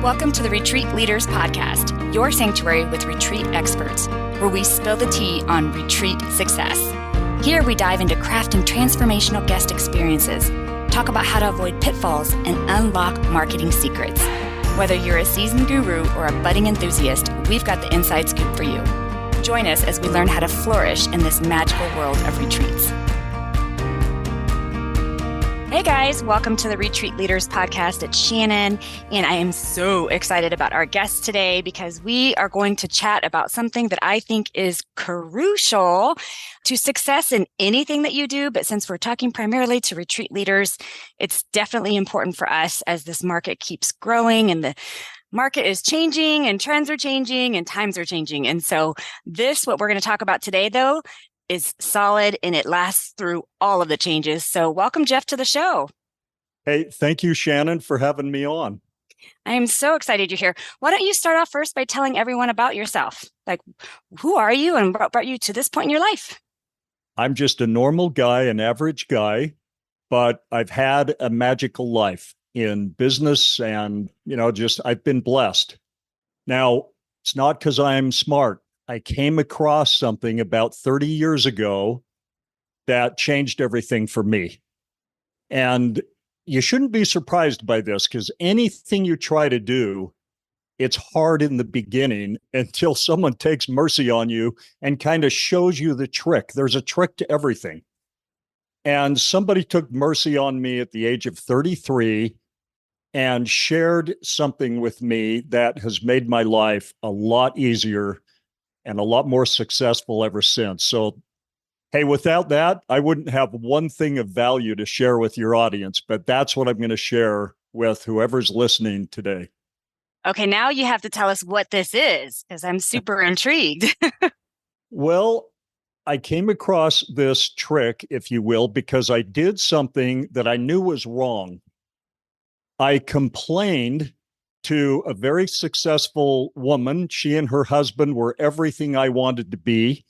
Welcome to the Retreat Leaders Podcast, your sanctuary with retreat experts, where we spill the tea on retreat success. Here we dive into crafting transformational guest experiences, talk about how to avoid pitfalls, and unlock marketing secrets. Whether you're a seasoned guru or a budding enthusiast, we've got the inside scoop for you. Join us as we learn how to flourish in this magical world of retreats. Hey guys, welcome to the Retreat Leaders Podcast. It's Shannon, and I am so excited about our guest today because we are going to chat about something that I think is crucial to success in anything that you do. But since we're talking primarily to retreat leaders, it's definitely important for us as this market keeps growing and the market is changing and trends are changing and times are changing. And so what we're going to talk about today, though, is solid and it lasts through all of the changes. So welcome, Jeff, to the show. Hey, thank you, Shannon, for having me on. I am so excited you're here. Why don't you start off first by telling everyone about yourself? Like, who are you and what brought you to this point in your life? I'm just a normal guy, an average guy, but I've had a magical life in business and, I've been blessed. Now, it's not because I'm smart. I came across something about 30 years ago that changed everything for me. And you shouldn't be surprised by this because anything you try to do, it's hard in the beginning until someone takes mercy on you and kind of shows you the trick. There's a trick to everything. And somebody took mercy on me at the age of 33 and shared something with me that has made my life a lot easier and a lot more successful ever since. So, hey, without that, I wouldn't have one thing of value to share with your audience, but that's what I'm going to share with whoever's listening today. Okay, now you have to tell us what this is, because I'm super intrigued. Well, I came across this trick, if you will, because I did something that I knew was wrong. I complained to a very successful woman. She and her husband were everything I wanted to be,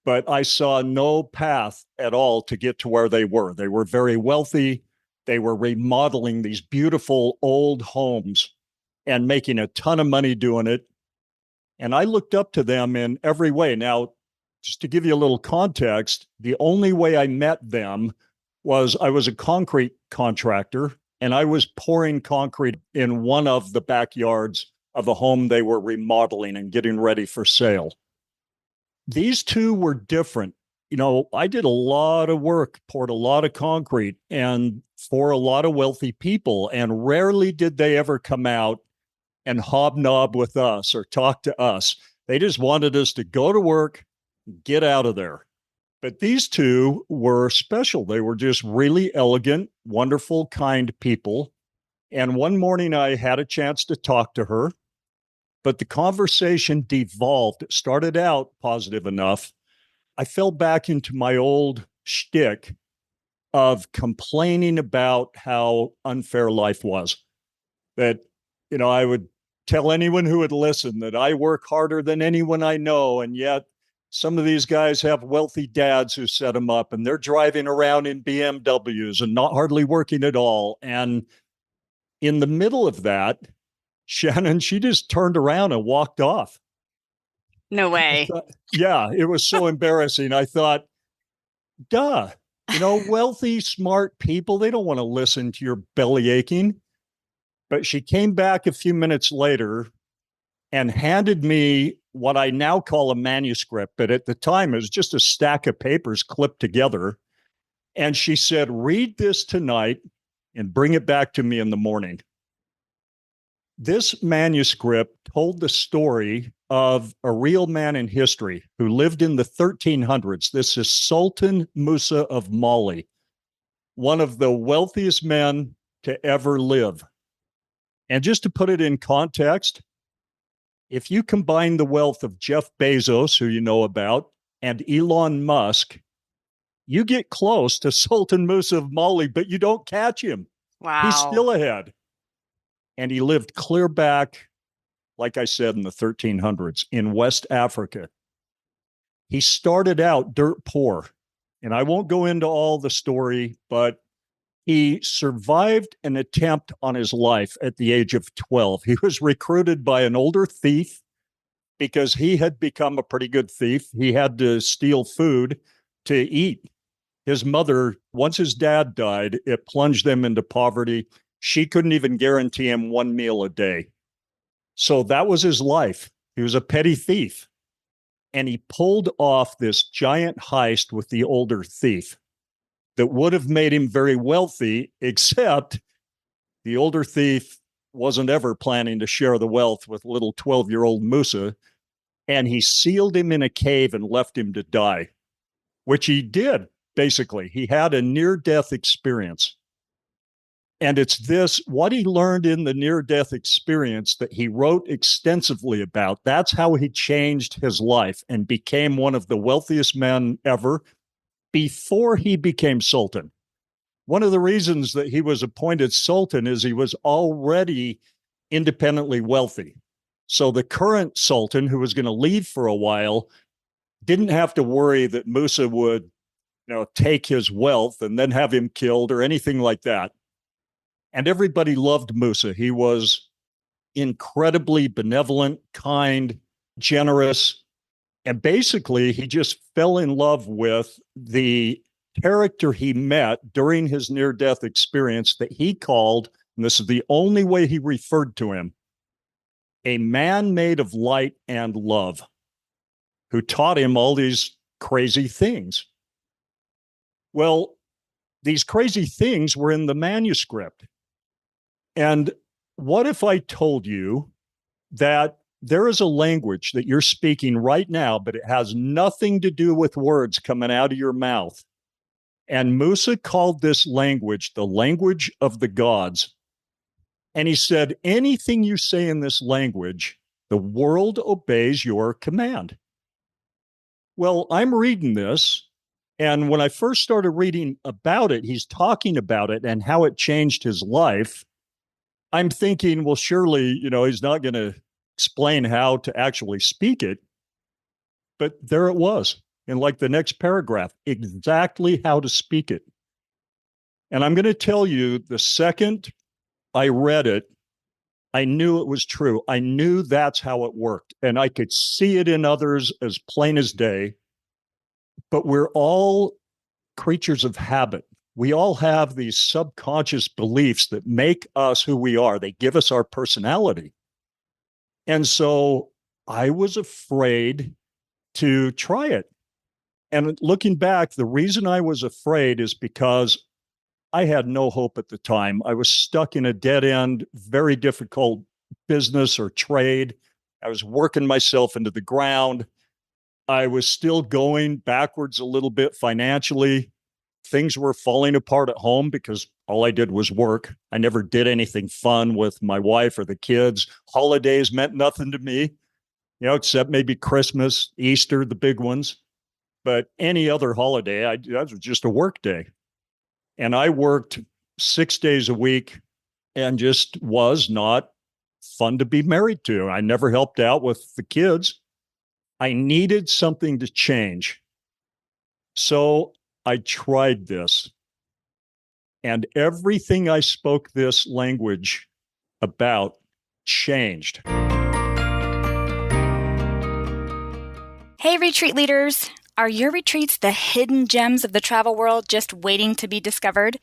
but I saw no path at all to get to where they were. They were very wealthy. They were remodeling these beautiful old homes and making a ton of money doing it. And I looked up to them in every way. Now, just to give you a little context, the only way I met them was I was a concrete contractor, and I was pouring concrete in one of the backyards of a home they were remodeling and getting ready for sale. These two were different. I did a lot of work, poured a lot of concrete, and for a lot of wealthy people, and rarely did they ever come out and hobnob with us or talk to us. They just wanted us to go to work, get out of there. But these two were special. They were just really elegant, wonderful, kind people. And one morning I had a chance to talk to her, but the conversation devolved. It started out positive enough. I fell back into my old shtick of complaining about how unfair life was. That, I would tell anyone who would listen that I work harder than anyone I know, and yet some of these guys have wealthy dads who set them up, and they're driving around in BMWs and not hardly working at all. And in the middle of that, Shannon, she just turned around and walked off. No way. Yeah, it was so embarrassing. I thought, duh, wealthy, smart people, they don't want to listen to your belly aching. But she came back a few minutes later and handed me what I now call a manuscript, but at the time it was just a stack of papers clipped together. And she said, read this tonight and bring it back to me in the morning. This manuscript told the story of a real man in history who lived in the 1300s. This is Sultan Musa of Mali, one of the wealthiest men to ever live. And just to put it in context, if you combine the wealth of Jeff Bezos, who you know about, and Elon Musk, you get close to Sultan Musa of Mali, but you don't catch him. Wow. He's still ahead. And he lived clear back, like I said, in the 1300s in West Africa. He started out dirt poor. And I won't go into all the story, but He survived an attempt on his life at the age of 12. He was recruited by an older thief because he had become a pretty good thief. He had to steal food to eat. His mother, once his dad died, it plunged them into poverty. She couldn't even guarantee him one meal a day. So that was his life. He was a petty thief. And he pulled off this giant heist with the older thief that would have made him very wealthy, except the older thief wasn't ever planning to share the wealth with little 12-year-old Musa. And he sealed him in a cave and left him to die, which he did, basically. He had a near-death experience. And it's this, what he learned in the near-death experience that he wrote extensively about. That's how he changed his life and became one of the wealthiest men ever before he became Sultan. One of the reasons that he was appointed Sultan is he was already independently wealthy. So the current Sultan, who was going to leave for a while, didn't have to worry that Musa would, take his wealth and then have him killed or anything like that. And everybody loved Musa. He was incredibly benevolent, kind, generous. And basically, he just fell in love with the character he met during his near-death experience that he called, and this is the only way he referred to him, a man made of light and love, who taught him all these crazy things. Well, these crazy things were in the manuscript. And what if I told you that there is a language that you're speaking right now, but it has nothing to do with words coming out of your mouth? And Musa called this language the language of the gods. And he said, anything you say in this language, the world obeys your command. Well, I'm reading this. And when I first started reading about it, he's talking about it and how it changed his life. I'm thinking, well, surely, he's not going to explain how to actually speak it. But there it was in like the next paragraph, exactly how to speak it. And I'm going to tell you, the second I read it, I knew it was true. I knew that's how it worked. And I could see it in others as plain as day. But we're all creatures of habit. We all have these subconscious beliefs that make us who we are. They give us our personality. And so I was afraid to try it. And looking back, the reason I was afraid is because I had no hope at the time. I was stuck in a dead end, very difficult business or trade. I was working myself into the ground. I was still going backwards a little bit financially. Things were falling apart at home because all I did was work. I never did anything fun with my wife or the kids. Holidays meant nothing to me, except maybe Christmas, Easter, the big ones. But any other holiday, that was just a work day. And I worked 6 days a week and just was not fun to be married to. I never helped out with the kids. I needed something to change. So I tried this. And everything I spoke this language about changed. Hey, retreat leaders. Are your retreats the hidden gems of the travel world just waiting to be discovered?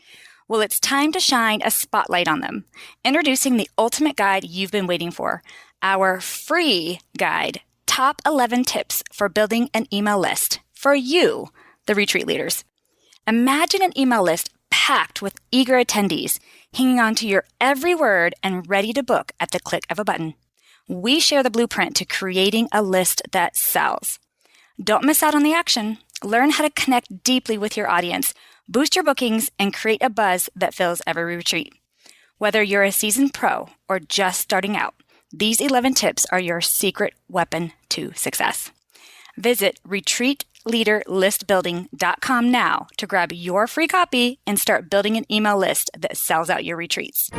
Well, it's time to shine a spotlight on them. Introducing the ultimate guide you've been waiting for, our free guide, Top 11 Tips for Building an Email List for you, the retreat leaders. Imagine an email list packed with eager attendees, hanging on to your every word and ready to book at the click of a button. We share the blueprint to creating a list that sells. Don't miss out on the action. Learn how to connect deeply with your audience, boost your bookings, and create a buzz that fills every retreat. Whether you're a seasoned pro or just starting out, these 11 tips are your secret weapon to success. Visit retreatleaderlistbuilding.com now to grab your free copy and start building an email list that sells out your retreats.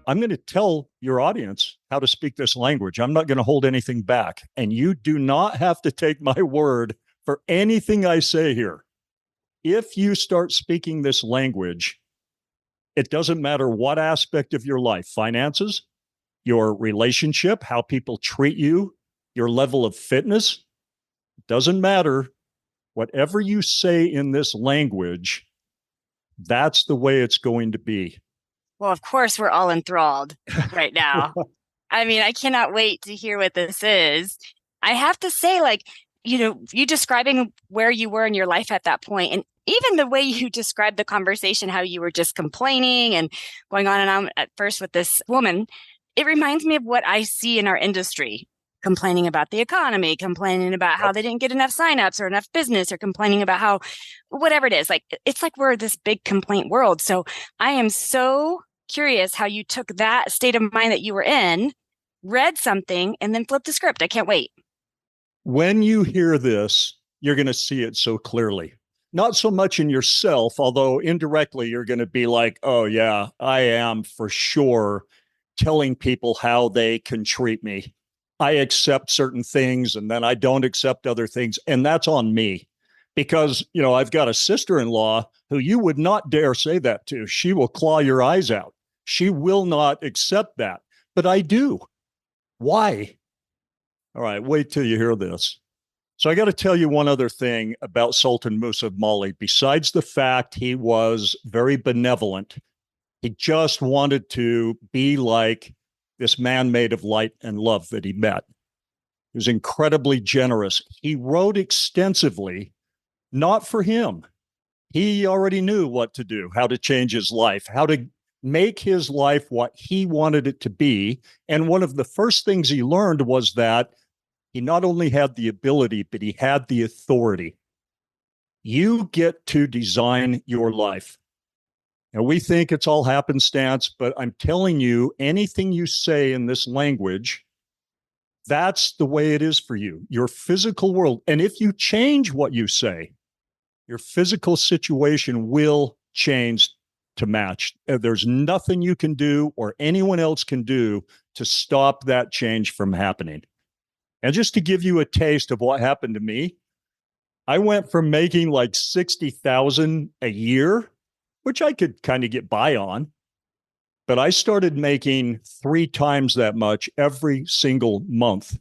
I'm going to tell your audience how to speak this language. I'm not going to hold anything back. And you do not have to take my word for anything I say here. If you start speaking this language, it doesn't matter what aspect of your life, finances, your relationship, how people treat you, your level of fitness, doesn't matter. Whatever you say in this language, that's the way it's going to be. Well, of course, we're all enthralled right now. I mean, I cannot wait to hear what this is. I have to say, like, you describing where you were in your life at that point, and even the way you described the conversation, how you were just complaining and going on and on at first with this woman, it reminds me of what I see in our industry. Complaining about the economy, complaining about how Yep. they didn't get enough signups or enough business, or complaining about how whatever it is. Like, it's like we're this big complaint world. So I am so curious how you took that state of mind that you were in, read something, and then flipped the script. I can't wait. When you hear this, you're going to see it so clearly. Not so much in yourself, although indirectly you're going to be like, oh, yeah, I am for sure telling people how they can treat me. I accept certain things and then I don't accept other things. And that's on me because, I've got a sister in law who you would not dare say that to. She will claw your eyes out. She will not accept that. But I do. Why? All right, wait till you hear this. So I got to tell you one other thing about Sultan Musa of Mali. Besides the fact he was very benevolent, he just wanted to be like this man made of light and love that he met. He was incredibly generous. He wrote extensively, not for him. He already knew what to do, how to change his life, how to make his life what he wanted it to be. And one of the first things he learned was that he not only had the ability, but he had the authority. You get to design your life. And we think it's all happenstance, but I'm telling you, anything you say in this language, that's the way it is for you, your physical world. And if you change what you say, your physical situation will change to match. There's nothing you can do or anyone else can do to stop that change from happening. And just to give you a taste of what happened to me, I went from making like 60,000 a year, which I could kind of get by on, but I started making 3 times that much every single month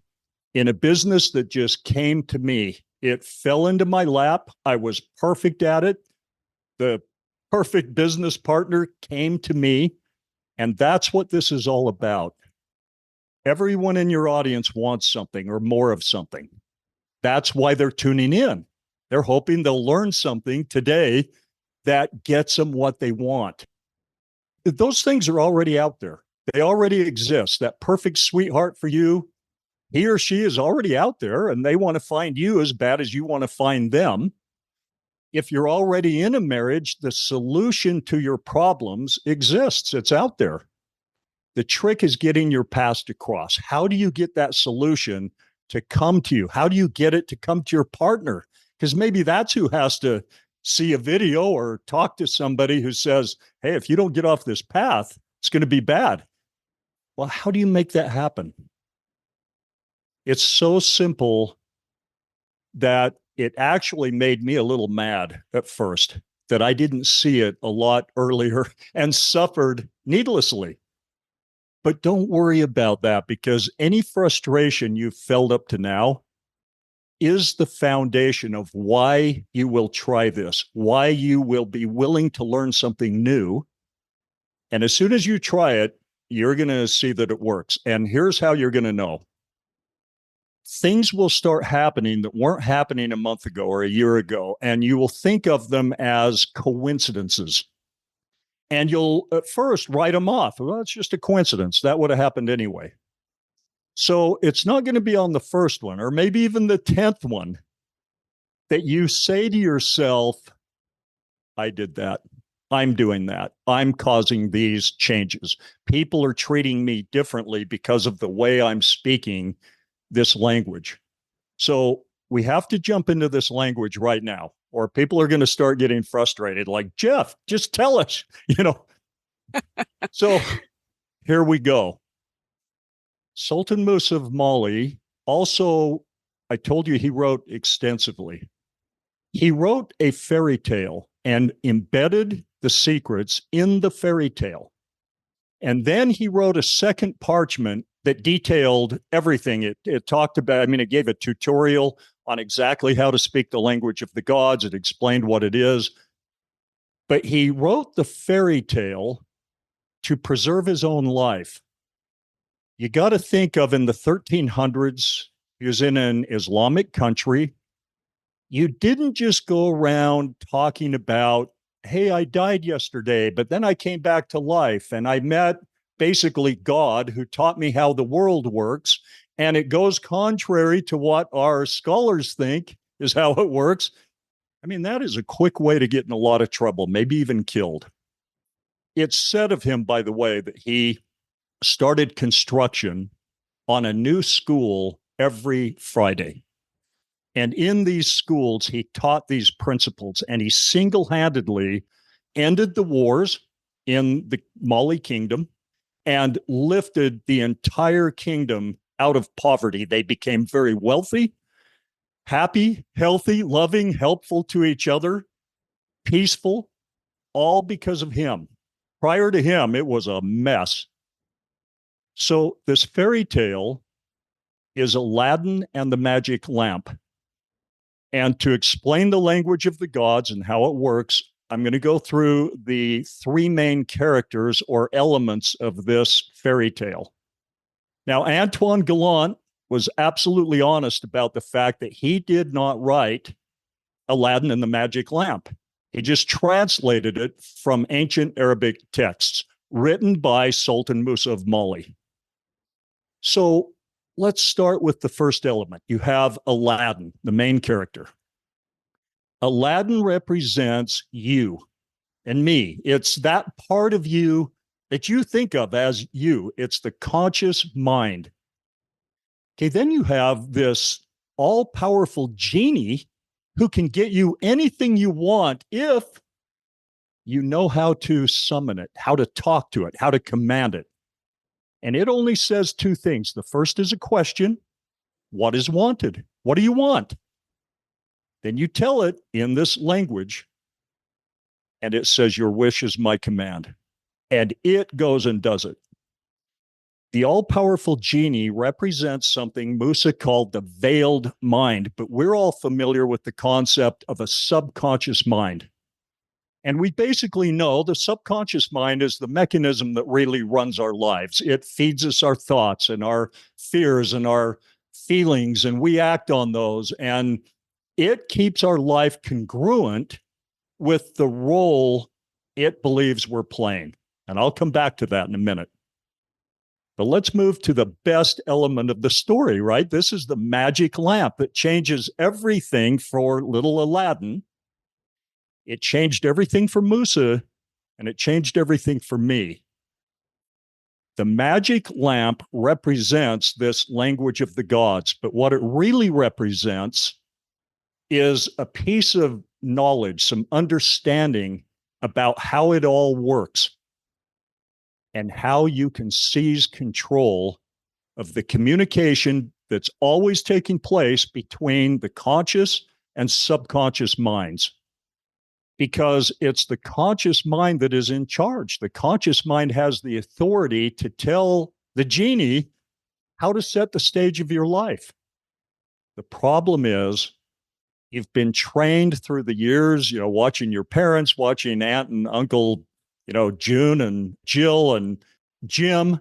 in a business that just came to me. It fell into my lap. I was perfect at it. The perfect business partner came to me. And that's what this is all about. Everyone in your audience wants something or more of something. That's why they're tuning in. They're hoping they'll learn something today that gets them what they want. Those things are already out there. They already exist. That perfect sweetheart for you, he or she is already out there and they want to find you as bad as you want to find them. If you're already in a marriage, the solution to your problems exists. It's out there. The trick is getting your past across. How do you get that solution to come to you? How do you get it to come to your partner? Because maybe that's who has to see a video or talk to somebody who says, hey, if you don't get off this path, it's going to be bad. Well, how do you make that happen? It's so simple that it actually made me a little mad at first that I didn't see it a lot earlier and suffered needlessly. But don't worry about that because any frustration you've felt up to now is the foundation of why you will try this, why you will be willing to learn something new. And as soon as you try it, you're going to see that it works. And here's how you're going to know. Things will start happening that weren't happening a month ago or a year ago, and you will think of them as coincidences. And you'll at first write them off. Well, it's just a coincidence. That would have happened anyway. So it's not going to be on the first one or maybe even the 10th one that you say to yourself, I did that. I'm doing that. I'm causing these changes. People are treating me differently because of the way I'm speaking this language. So we have to jump into this language right now, or people are going to start getting frustrated. Like, Jeff, just tell us, you know. So here we go. Sultan Musa of Mali also, I told you he wrote extensively. He wrote a fairy tale and embedded the secrets in the fairy tale. And then he wrote a second parchment that detailed everything. It talked about, I mean, it gave a tutorial on exactly how to speak the language of the gods. It explained what it is. But he wrote the fairy tale to preserve his own life. You got to think of in the 1300s, he was in an Islamic country. You didn't just go around talking about, hey, I died yesterday, but then I came back to life and I met basically God who taught me how the world works. And it goes contrary to what our scholars think is how it works. I mean, that is a quick way to get in a lot of trouble, maybe even killed. It's said of him, by the way, that he started construction on a new school every Friday. And in these schools, he taught these principles, and he single-handedly ended the wars in the Mali kingdom and lifted the entire kingdom out of poverty. They became very wealthy, happy, healthy, loving, helpful to each other, peaceful, all because of him. Prior to him, it was a mess. So this fairy tale is Aladdin and the Magic Lamp. And to explain the language of the gods and how it works, I'm going to go through the three main characters or elements of this fairy tale. Now, Antoine Galland was absolutely honest about the fact that he did not write Aladdin and the Magic Lamp. He just translated it from ancient Arabic texts written by Sultan Musa of Mali. So let's start with the first element. You have Aladdin, the main character. Aladdin represents you and me. It's that part of you that you think of as you. It's the conscious mind. Okay, then you have this all-powerful genie who can get you anything you want if you know how to summon it, how to talk to it, how to command it. And it only says two things. The first is a question. What is wanted? What do you want? Then you tell it in this language, and it says, your wish is my command. And it goes and does it. The all-powerful genie represents something Musa called the veiled mind, but we're all familiar with the concept of a subconscious mind. And we basically know the subconscious mind is the mechanism that really runs our lives. It feeds us our thoughts and our fears and our feelings, and we act on those. And it keeps our life congruent with the role it believes we're playing. And I'll come back to that in a minute. But let's move to the best element of the story, right? This is the magic lamp that changes everything for little Aladdin. It changed everything for Musa, and it changed everything for me. The magic lamp represents this language of the gods, but what it really represents is a piece of knowledge, some understanding about how it all works and how you can seize control of the communication that's always taking place between the conscious and subconscious minds. Because it's the conscious mind that is in charge. The conscious mind has the authority to tell the genie how to set the stage of your life. The problem is you've been trained through the years, watching your parents, watching Aunt and Uncle, June and Jill and Jim,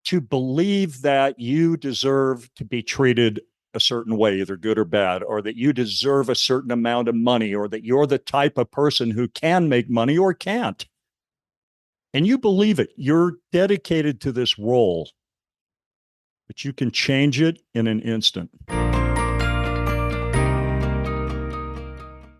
to believe that you deserve to be treated a certain way, either good or bad, or that you deserve a certain amount of money, or that you're the type of person who can make money or can't. And you believe it. You're dedicated to this role, but you can change it in an instant.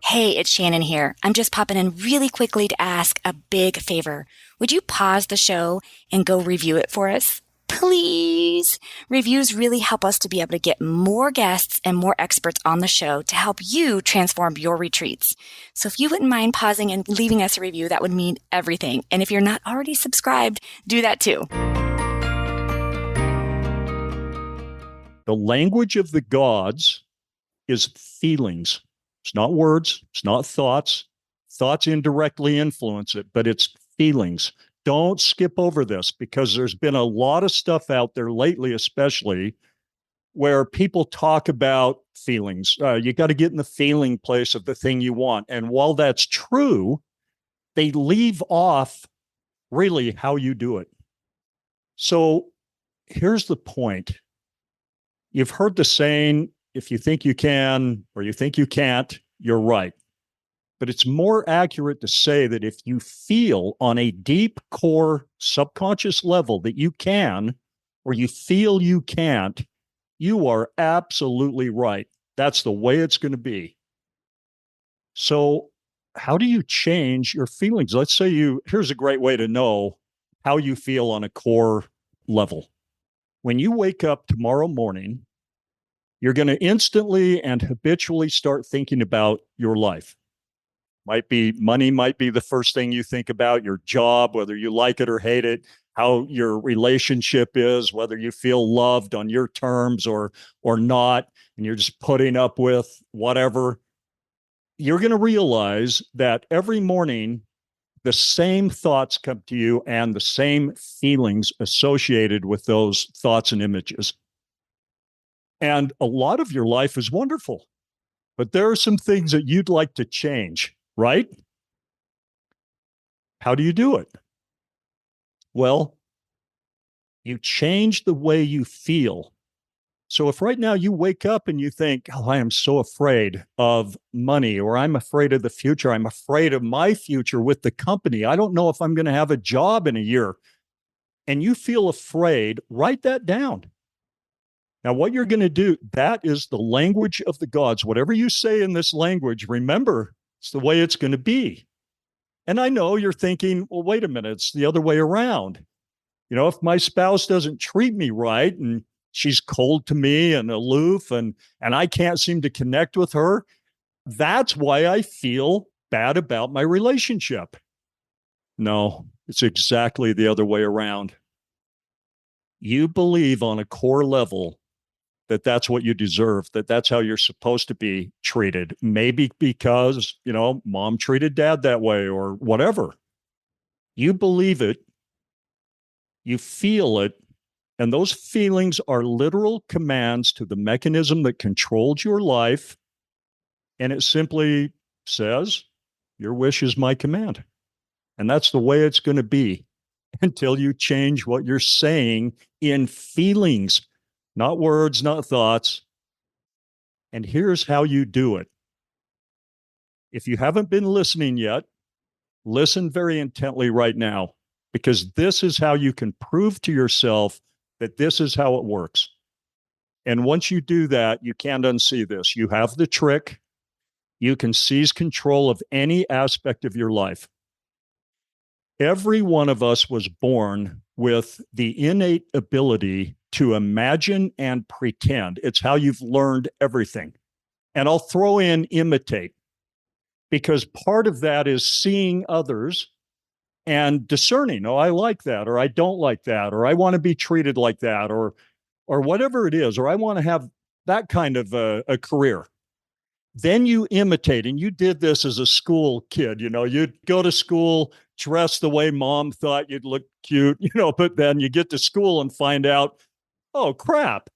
Hey, it's Shannon here. I'm just popping in really quickly to ask a big favor. Would you pause the show and go review it for us? Please. Reviews really help us to be able to get more guests and more experts on the show to help you transform your retreats. So if you wouldn't mind pausing and leaving us a review, that would mean everything. And if you're not already subscribed, do that too. The language of the gods is feelings. It's not words, it's not thoughts. Thoughts indirectly influence it, but it's feelings. Don't skip over this because there's been a lot of stuff out there lately, especially where people talk about feelings. You got to get in the feeling place of the thing you want. And while that's true, they leave off really how you do it. So here's the point. You've heard the saying, if you think you can or you think you can't, you're right. But it's more accurate to say that if you feel on a deep core subconscious level that you can, or you feel you can't, you are absolutely right. That's the way it's going to be. So, how do you change your feelings? Let's say here's a great way to know how you feel on a core level. When you wake up tomorrow morning, you're going to instantly and habitually start thinking about your life. Might be money, might be the first thing you think about, your job, whether you like it or hate it, how your relationship is, whether you feel loved on your terms or not, and you're just putting up with whatever. You're going to realize that every morning the same thoughts come to you and the same feelings associated with those thoughts and images. And a lot of your life is wonderful, but there are some things that you'd like to change, right? How do you do it? Well, you change the way you feel. So if right now you wake up and you think, oh, I am so afraid of money, or I'm afraid of the future, I'm afraid of my future with the company, I don't know if I'm going to have a job in a year, and you feel afraid, write that down. Now, what you're going to do, that is the language of the gods. Whatever you say in this language, remember, it's the way it's going to be. And I know you're thinking, well, wait a minute, it's the other way around. You know, if my spouse doesn't treat me right and she's cold to me and aloof and I can't seem to connect with her, that's why I feel bad about my relationship. No, it's exactly the other way around. You believe on a core level that that's what you deserve, that that's how you're supposed to be treated. Maybe because, mom treated dad that way or whatever. You believe it, you feel it, and those feelings are literal commands to the mechanism that controls your life. And it simply says, your wish is my command. And that's the way it's going to be until you change what you're saying in feelings, not words, not thoughts. And here's how you do it. If you haven't been listening yet, listen very intently right now, because this is how you can prove to yourself that this is how it works. And once you do that, you can't unsee this. You have the trick. You can seize control of any aspect of your life. Every one of us was born with the innate ability to imagine and pretend. It's how you've learned everything. And I'll throw in imitate, because part of that is seeing others and discerning, oh, I like that, or I don't like that, or I want to be treated like that, or whatever it is, or I want to have that kind of a career. Then you imitate, and you did this as a school kid. You'd go to school, dress the way mom thought you'd look cute, but then you get to school and find out, oh, crap.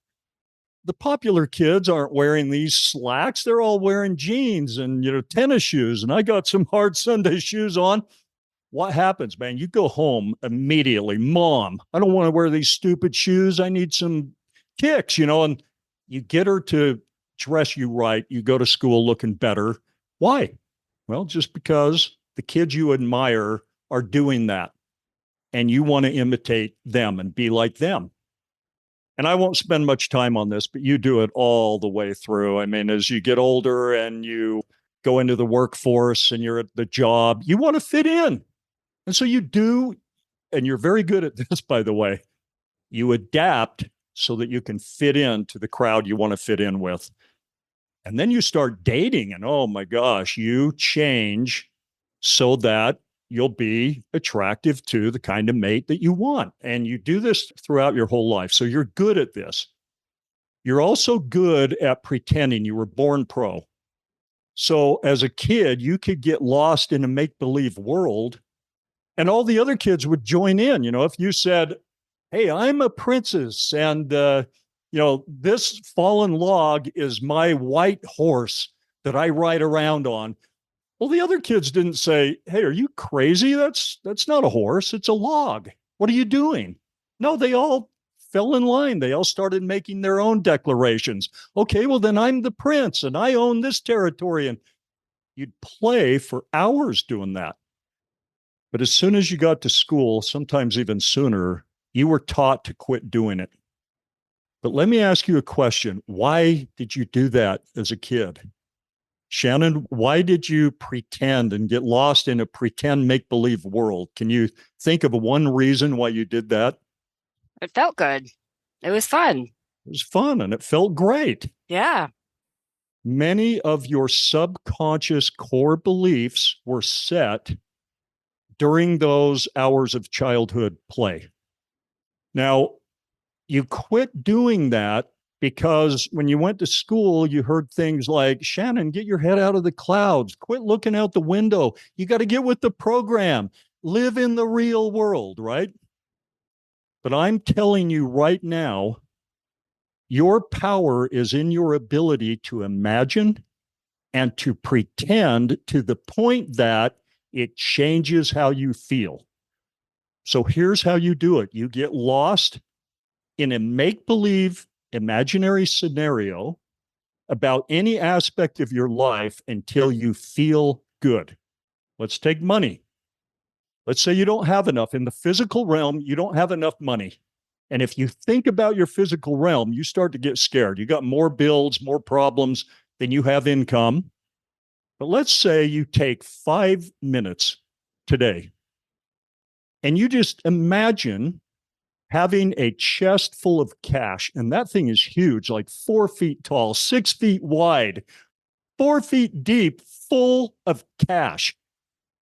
The popular kids aren't wearing these slacks. They're all wearing jeans and, tennis shoes. And I got some hard Sunday shoes on. What happens, man? You go home immediately. Mom, I don't want to wear these stupid shoes. I need some kicks, and you get her to dress you right. You go to school looking better. Why? Well, just because the kids you admire are doing that and you want to imitate them and be like them. And I won't spend much time on this, but you do it all the way through. I mean, as you get older and you go into the workforce and you're at the job, you want to fit in. And so you do, and you're very good at this, by the way. You adapt so that you can fit into the crowd you want to fit in with. And then you start dating, and oh my gosh, you change so that you'll be attractive to the kind of mate that you want. And you do this throughout your whole life. So you're good at this. You're also good at pretending. You were born pro. So as a kid, you could get lost in a make-believe world and all the other kids would join in. If you said, hey, I'm a princess and, this fallen log is my white horse that I ride around on. Well, the other kids didn't say, hey, are you crazy? That's not a horse. It's a log. What are you doing? No, they all fell in line. They all started making their own declarations. Okay, well, then I'm the prince and I own this territory. And you'd play for hours doing that. But as soon as you got to school, sometimes even sooner, you were taught to quit doing it. But let me ask you a question. Why did you do that as a kid? Shannon, why did you pretend and get lost in a pretend make-believe world? Can you think of one reason why you did that? It felt good. It was fun. It was fun and it felt great. Yeah. Many of your subconscious core beliefs were set during those hours of childhood play. Now, you quit doing that because when you went to school, you heard things like, Shannon, get your head out of the clouds. Quit looking out the window. You got to get with the program. Live in the real world, right? But I'm telling you right now, your power is in your ability to imagine and to pretend to the point that it changes how you feel. So here's how you do it. You get lost in a make-believe imaginary scenario about any aspect of your life until you feel good. Let's take money. Let's say you don't have enough. In the physical realm, you don't have enough money. And if you think about your physical realm, you start to get scared. You got more bills, more problems than you have income. But let's say you take 5 minutes today and you just imagine having a chest full of cash. And that thing is huge, like 4 feet tall, 6 feet wide, 4 feet deep, full of cash.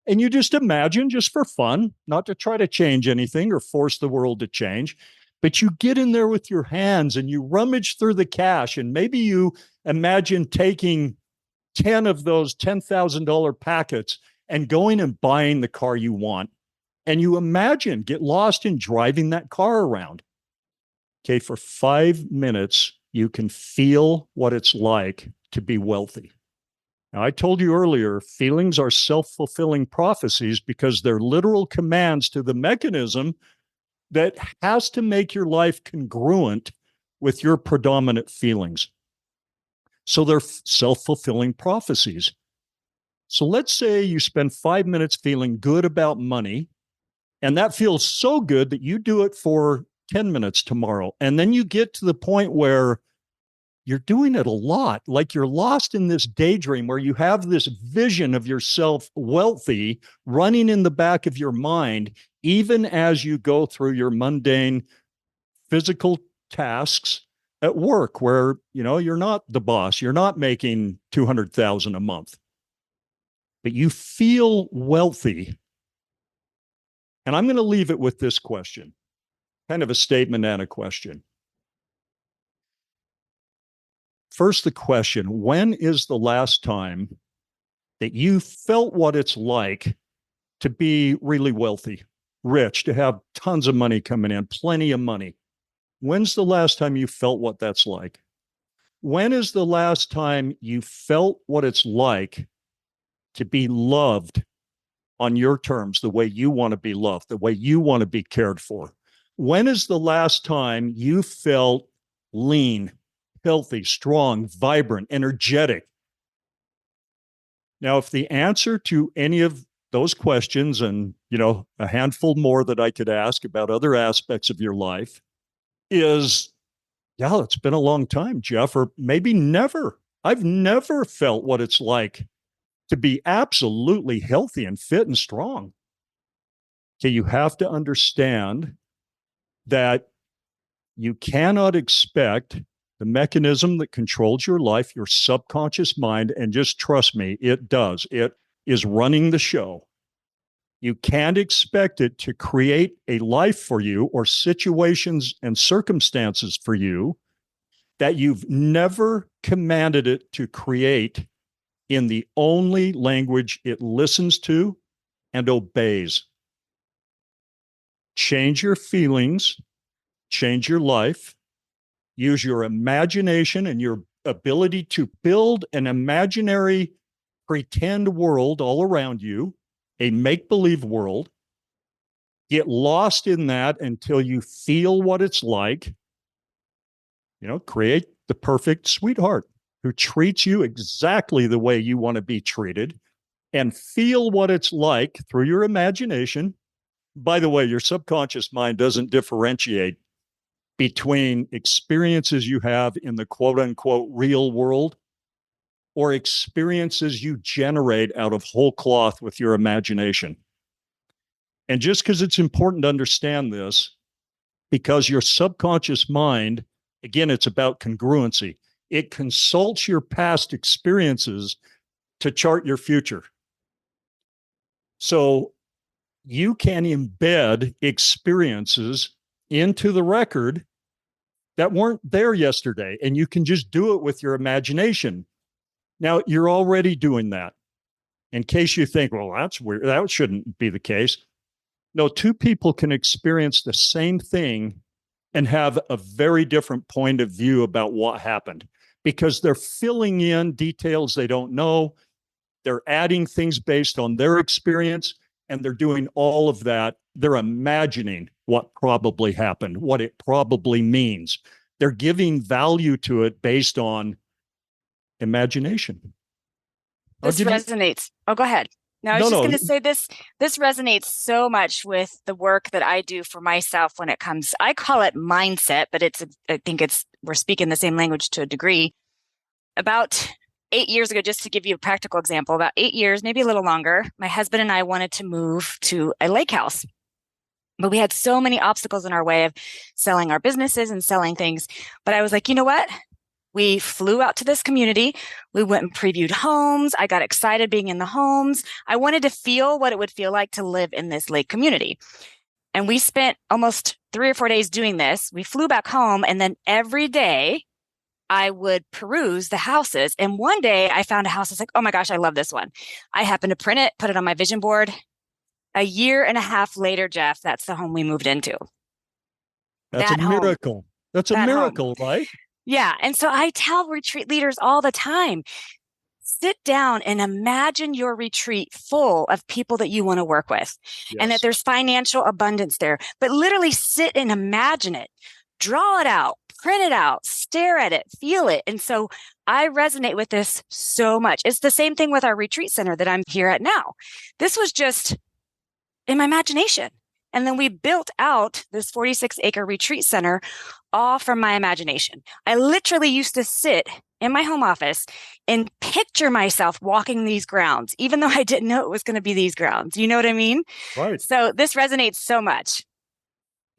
And you just imagine, just for fun, not to try to change anything or force the world to change, but you get in there with your hands and you rummage through the cash. And maybe you imagine taking 10 of those $10,000 packets and going and buying the car you want. And you imagine, get lost in driving that car around. Okay, for 5 minutes, you can feel what it's like to be wealthy. Now, I told you earlier, feelings are self-fulfilling prophecies because they're literal commands to the mechanism that has to make your life congruent with your predominant feelings. So they're self-fulfilling prophecies. So let's say you spend 5 minutes feeling good about money, and that feels so good that you do it for 10 minutes tomorrow. And then you get to the point where you're doing it a lot, like you're lost in this daydream where you have this vision of yourself wealthy running in the back of your mind, even as you go through your mundane physical tasks at work where, you're not the boss, you're not making 200,000 a month, but you feel wealthy. And I'm going to leave it with this question, kind of a statement and a question. First, the question, when is the last time that you felt what it's like to be really wealthy, rich, to have tons of money coming in, plenty of money? When's the last time you felt what that's like? When is the last time you felt what it's like to be loved on your terms, the way you want to be loved, the way you want to be cared for? When is the last time you felt lean, healthy, strong, vibrant, energetic? Now, if the answer to any of those questions, and a handful more that I could ask about other aspects of your life, is, yeah, it's been a long time, Jeff, or maybe never. I've never felt what it's like to be absolutely healthy and fit and strong. Okay, you have to understand that you cannot expect the mechanism that controls your life, your subconscious mind, and just trust me, it does. It is running the show. You can't expect it to create a life for you or situations and circumstances for you that you've never commanded it to create in the only language it listens to and obeys. Change your feelings, change your life, use your imagination and your ability to build an imaginary pretend world all around you, a make-believe world. Get lost in that until you feel what it's like. Create the perfect sweetheart who treats you exactly the way you want to be treated, and feel what it's like through your imagination. By the way, your subconscious mind doesn't differentiate between experiences you have in the quote unquote real world or experiences you generate out of whole cloth with your imagination. And just because it's important to understand this, because your subconscious mind, again, it's about congruency. It consults your past experiences to chart your future. So you can embed experiences into the record that weren't there yesterday, and you can just do it with your imagination. Now, you're already doing that. In case you think, well, that's weird, that shouldn't be the case. No, two people can experience the same thing and have a very different point of view about what happened because they're filling in details they don't know. They're adding things based on their experience, and they're doing all of that. They're imagining what probably happened, what it probably means. They're giving value to it based on imagination. This resonates. Oh, go ahead. No, I was just going to say this resonates so much with the work that I do for myself when it comes, I call it mindset, but I think we're speaking the same language to a degree. About 8 years ago, just to give you a practical example, about 8 years, maybe a little longer, my husband and I wanted to move to a lake house. But we had so many obstacles in our way of selling our businesses and selling things. But I was like, you know what? We flew out to this community. We went and previewed homes. I got excited being in the homes. I wanted to feel what it would feel like to live in this lake community. And we spent almost 3 or 4 days doing this. We flew back home, and then every day I would peruse the houses. And one day I found a house. I was like, oh my gosh, I love this one. I happened to print it, put it on my vision board. A year and a half later, Jeff, that's the home we moved into. That's a miracle. That's a miracle, right? Yeah. And so I tell retreat leaders all the time, sit down and imagine your retreat full of people that you want to work with and that there's financial abundance there. But literally sit and imagine it, draw it out, print it out, stare at it, feel it. And so I resonate with this so much. It's the same thing with our retreat center that I'm here at now. This was just in my imagination. And then we built out this 46-acre retreat center all from my imagination. I literally used to sit in my home office and picture myself walking these grounds, even though I didn't know it was going to be these grounds. You know what I mean? Right. So this resonates so much.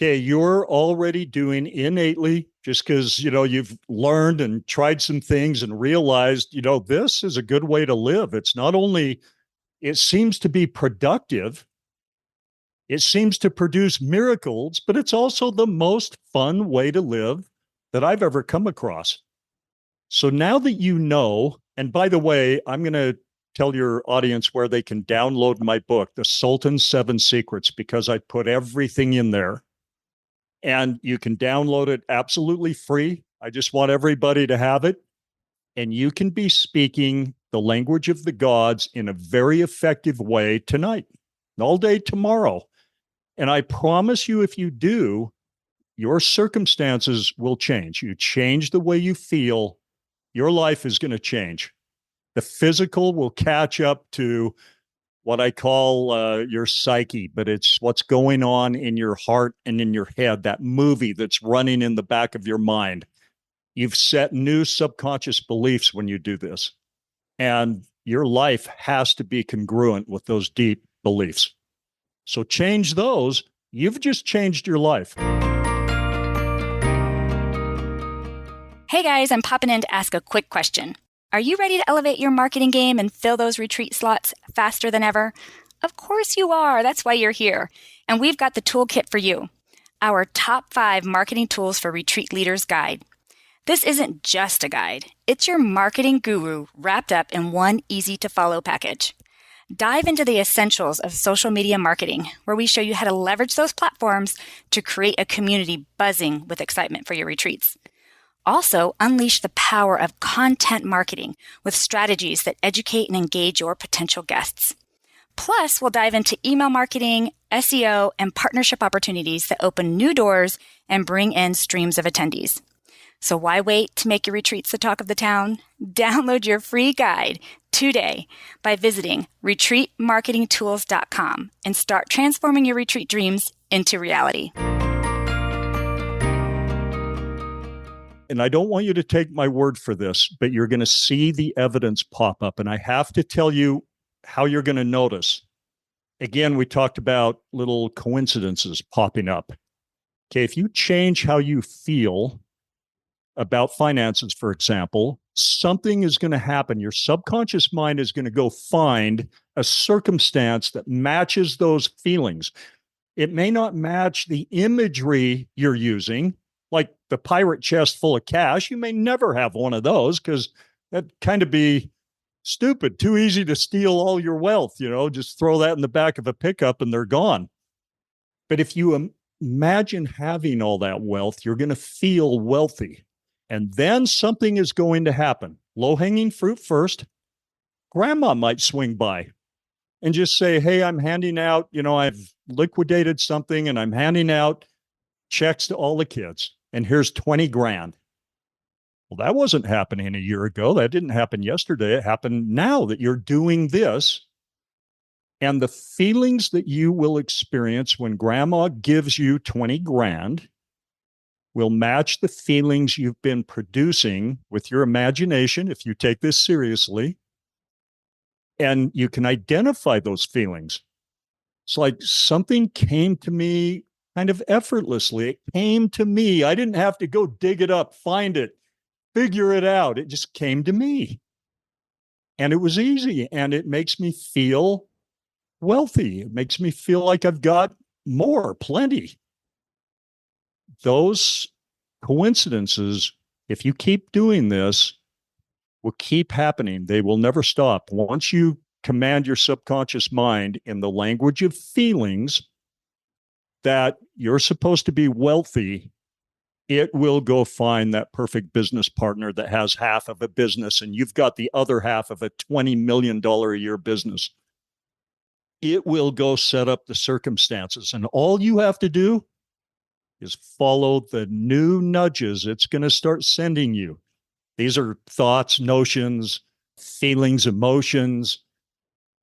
Okay, you're already doing innately just because, you've learned and tried some things and realized, this is a good way to live. It's not only, it seems to be productive. It seems to produce miracles, but it's also the most fun way to live that I've ever come across. So now that you know, and by the way, I'm going to tell your audience where they can download my book, The Sultan's 7 Secrets, because I put everything in there. And you can download it absolutely free. I just want everybody to have it. And you can be speaking the language of the gods in a very effective way tonight, all day tomorrow. And I promise you, if you do, your circumstances will change. You change the way you feel, your life is going to change. The physical will catch up to what I call your psyche, but it's what's going on in your heart and in your head, that movie that's running in the back of your mind. You've set new subconscious beliefs when you do this. And your life has to be congruent with those deep beliefs. So change those. You've just changed your life. Hey guys, I'm popping in to ask a quick question. Are you ready to elevate your marketing game and fill those retreat slots faster than ever? Of course you are. That's why you're here. And we've got the toolkit for you. Our top 5 marketing tools for retreat leaders guide. This isn't just a guide, it's your marketing guru wrapped up in one easy to follow package. Dive into the essentials of social media marketing, where we show you how to leverage those platforms to create a community buzzing with excitement for your retreats. Also, unleash the power of content marketing with strategies that educate and engage your potential guests. Plus, we'll dive into email marketing, SEO, and partnership opportunities that open new doors and bring in streams of attendees. So why wait to make your retreats the talk of the town? Download your free guide today by visiting retreatmarketingtools.com and start transforming your retreat dreams into reality. And I don't want you to take my word for this, but you're going to see the evidence pop up. And I have to tell you how you're going to notice. Again, we talked about little coincidences popping up. Okay, if you change how you feel about finances, for example, something is going to happen. Your subconscious mind is going to go find a circumstance that matches those feelings. It may not match the imagery you're using, like the pirate chest full of cash. You may never have one of those because that'd kind of be stupid, too easy to steal all your wealth, just throw that in the back of a pickup and they're gone. But if you imagine having all that wealth, you're going to feel wealthy. And then something is going to happen. Low-hanging fruit first. Grandma might swing by and just say, hey, I'm handing out, I've liquidated something and I'm handing out checks to all the kids. And here's 20 grand. Well, that wasn't happening a year ago. That didn't happen yesterday. It happened now that you're doing this. And the feelings that you will experience when grandma gives you 20 grand will match the feelings you've been producing with your imagination, if you take this seriously. And you can identify those feelings. It's like something came to me kind of effortlessly. It came to me. I didn't have to go dig it up, find it, figure it out. It just came to me. And it was easy. And it makes me feel wealthy. It makes me feel like I've got more, plenty. Those coincidences, if you keep doing this, will keep happening. They will never stop. Once you command your subconscious mind in the language of feelings that you're supposed to be wealthy, it will go find that perfect business partner that has half of a business and you've got the other half of a $20 million a year business. It will go set up the circumstances. And all you have to do is follow the new nudges it's going to start sending you. These are thoughts, notions, feelings, emotions,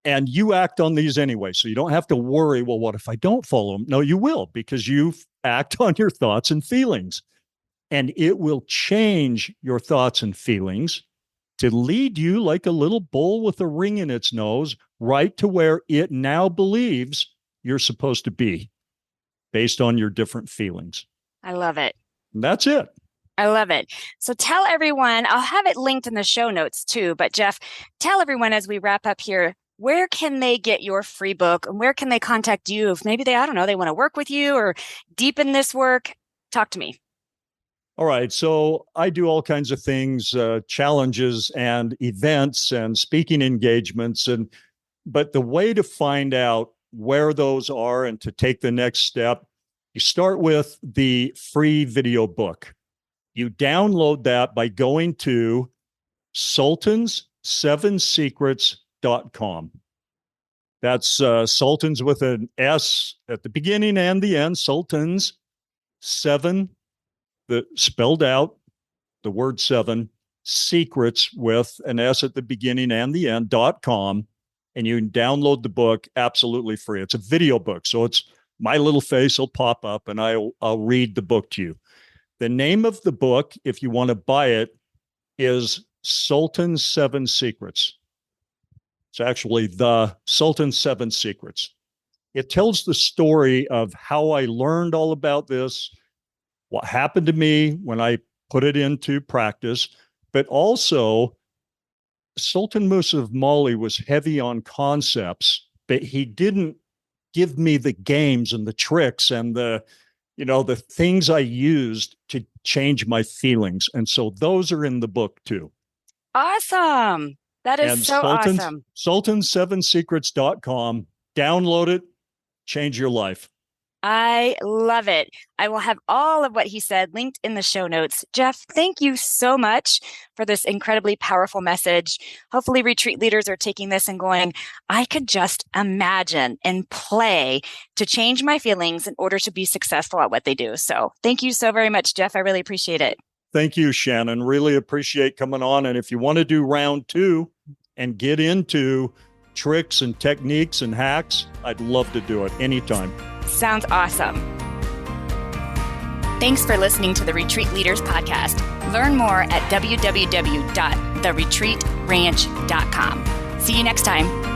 and you act on these anyway. So you don't have to worry, well, what if I don't follow them? No, you will, because you act on your thoughts and feelings. And it will change your thoughts and feelings to lead you like a little bull with a ring in its nose right to where it now believes you're supposed to be based on your different feelings. I love it. And that's it. I love it. So tell everyone, I'll have it linked in the show notes too, but Jeff, tell everyone as we wrap up here, where can they get your free book and where can they contact you if maybe they want to work with you or deepen this work? Talk to me. All right. So I do all kinds of things, challenges and events and speaking engagements. But the way to find out where those are and to take the next step, you start with the free video book. You download that by going to sultans7secrets.com. That's Sultans with an S at the beginning and the end, Sultans 7, spelled out, the word 7, secrets with an S at the beginning and the end.com. And you can download the book absolutely free. It's a video book. So it's my little face will pop up and I'll read the book to you. The name of the book, if you want to buy it, is Sultan 7 Secrets. It's actually the Sultan 7 Secrets. It tells the story of how I learned all about this, what happened to me when I put it into practice, but also Sultan Musa of Mali was heavy on concepts, but he didn't give me the games and the tricks and the the things I used to change my feelings. And so those are in the book too. Awesome. That is And so awesome. Sultan7secrets.com. Download it, change your life. I love it. I will have all of what he said linked in the show notes. Jeff, thank you so much for this incredibly powerful message. Hopefully, retreat leaders are taking this and going, I could just imagine and play to change my feelings in order to be successful at what they do. So thank you so very much, Jeff. I really appreciate it. Thank you, Shannon. Really appreciate coming on. And if you want to do round 2 and get into tricks and techniques and hacks, I'd love to do it anytime. Sounds awesome. Thanks for listening to the Retreat Leaders Podcast. Learn more at www.theretreatranch.com. See you next time.